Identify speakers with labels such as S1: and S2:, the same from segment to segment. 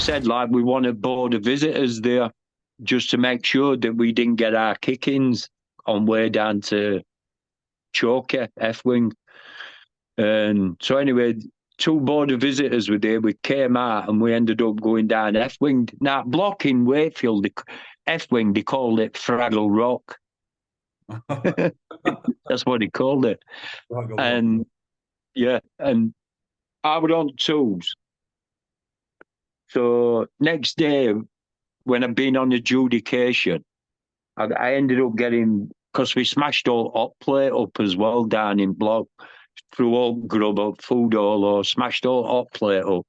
S1: said, like, we want a board of visitors there just to make sure that we didn't get our kick-ins on way down to Choker, F-Wing. And so anyway, two board of visitors were there. We came out and we ended up going down F-Wing. Now, block in Wakefield, F-Wing, they called it Fraggle Rock. That's what he called it. And yeah, and I was on tools. So next day, when I'd been on adjudication, I ended up getting, because we smashed all hot plate up as well down in block, threw all grub up, food all or smashed all hot plate up,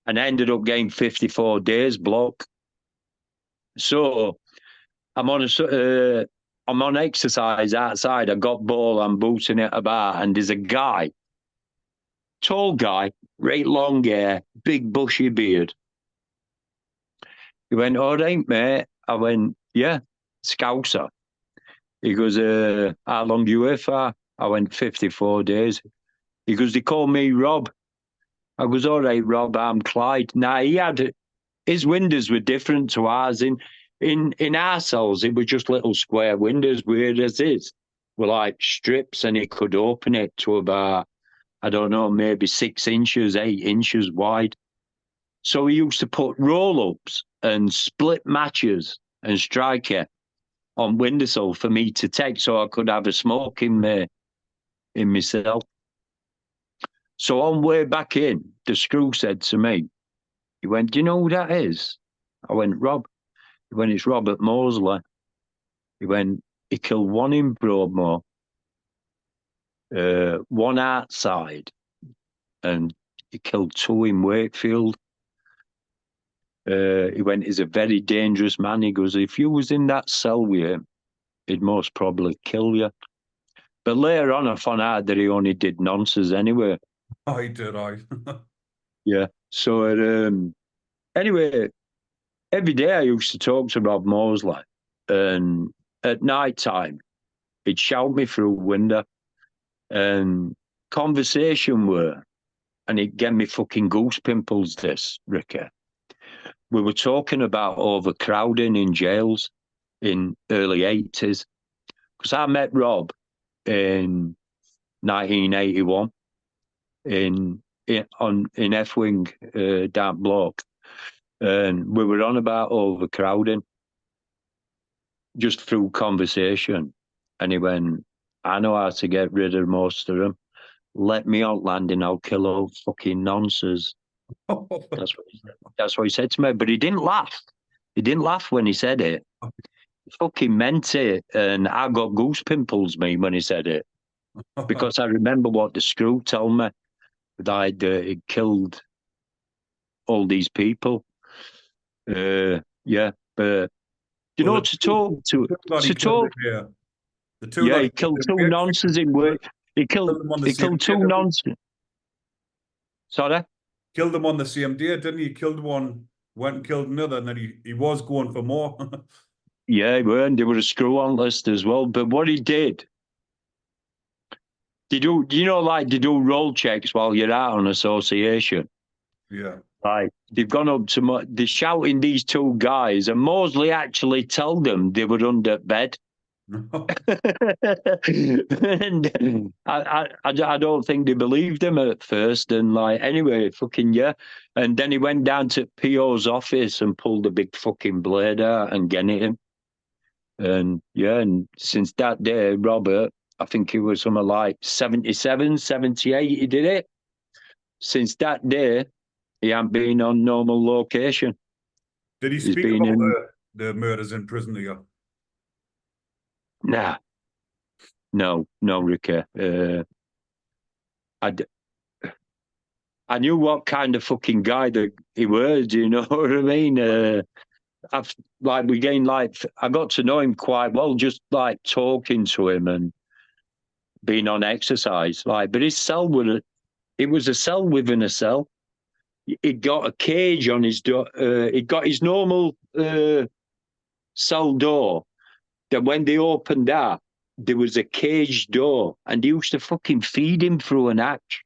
S1: and I ended up getting 54 days block. So I'm on exercise outside. I got ball, I'm booting it about, and there's a guy, tall guy, right long hair, big bushy beard. He went, "All right, mate." I went, "Yeah, Scouser." He goes, "How long you here for?" I went, 54 days. He goes, "They call me Rob." I goes, "All right, Rob, I'm Clyde." Now, his windows were different to ours. In our cells, it was just little square windows, whereas his were like strips, and he could open it to about, I don't know, maybe 6 inches, 8 inches wide. So he used to put roll-ups and split matches and striker on windowsill for me to take so I could have a smoke in my cell. So on way back in, the screw said to me, he went, "Do you know who that is?" I went, "Rob." He went, "It's Robert Mosley." He went, "He killed one in Broadmoor, one outside, and he killed 2 in Wakefield." He went, "He's a very dangerous man." He goes, "If you was in that cell with him, he'd most probably kill you." But later on, I found out that he only did nonsense anyway.
S2: I did,
S1: Yeah. So anyway, every day I used to talk to Rob Mosley, and at night time, he'd shout me through a window, and conversation were, and it gave me fucking goose pimples, this, Ricky. We were talking about overcrowding in jails in early 80s. Because I met Rob in 1981 in F-Wing down block, and we were on about overcrowding just through conversation. And he went, "I know how to get rid of most of them. Let me out landing, I'll kill all fucking nonsense." That's what he said to me. But he didn't laugh. He didn't laugh when he said it. He fucking meant it. And I got goose pimples, me, when he said it. Because I remember what the screw told me, that he'd killed all these people. Yeah, but you know, to talk, yeah, he killed 2 nonsense in work. He killed 2 nonsense. Sorry?
S2: Killed them on the same day, didn't he? Killed one, went and killed another, and then he was going for more.
S1: Yeah, he were, and they were a screw on list as well. But what he did, they do roll checks while you're out on association.
S2: Yeah.
S1: Like, they've gone up to, they're shouting these 2 guys, and Mosley actually told them they were under bed. And I don't think they believed him at first. And like, anyway, fucking yeah. And then he went down to PO's office and pulled a big fucking blade out and getting him. And yeah, and since that day, Robert, I think he was something like 77, 78, he did it. Since that day, he hasn't been on normal location.
S2: Did he speak about the murders in prison to you?
S1: Nah. No, Ricky. I knew what kind of fucking guy that he was, do you know what I mean? I got to know him quite well, just like talking to him and being on exercise. But his cell it was a cell within a cell. He'd got a cage on his door. He'd got his normal cell door. That when they opened that, there was a cage door, and they used to fucking feed him through an hatch.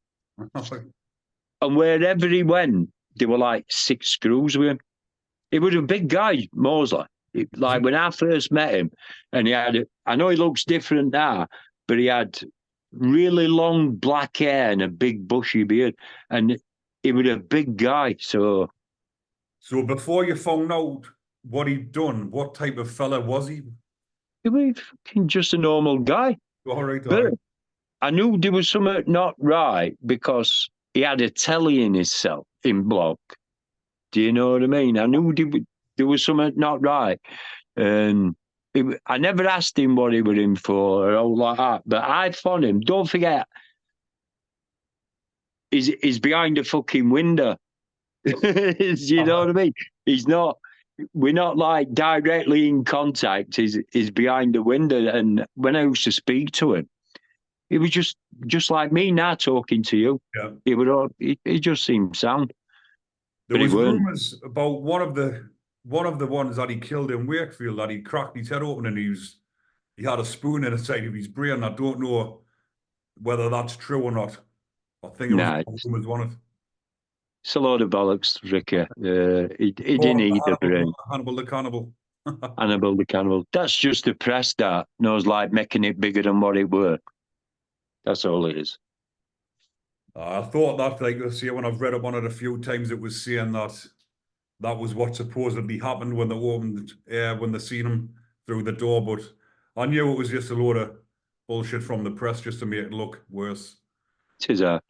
S1: And wherever he went, there were like 6 screws with him. He was a big guy, Mosley. Like when I first met him, and I know he looks different now, but he had really long black hair and a big bushy beard, and he was a big guy. So
S2: before you found out what he'd done, what type of fella was he?
S1: he was just a normal guy.
S2: All right, all
S1: But
S2: right.
S1: I knew there was something not right because he had a telly in his cell in block. Do you know what I mean? I knew there was something not right. And I never asked him what he was in for or all like that. But I found him. Don't forget, he's behind a fucking window. You know what I mean? He's not. We're not like directly in contact. He's behind the window. And when I used to speak to him, he was just like me now talking to you.
S2: Yeah.
S1: He just seemed sound.
S2: There
S1: But he
S2: was
S1: weren't.
S2: rumours about one of the ones that he killed in Wakefield, that he cracked his head open and he had a spoon in the side of his brain. I don't know whether that's true or not. I think it was
S1: Nah,
S2: rumours, one of
S1: it's a load of bollocks, Ricky. He didn't eat the brain.
S2: Hannibal the Cannibal.
S1: Hannibal the Cannibal. That's just the press that knows like making it bigger than what it were. That's all it is.
S2: I thought that, like I say, when I've read up on it a few times, it was saying that was what supposedly happened when they opened, when they seen him through the door. But I knew it was just a load of bullshit from the press just to make it look worse.
S1: Tis a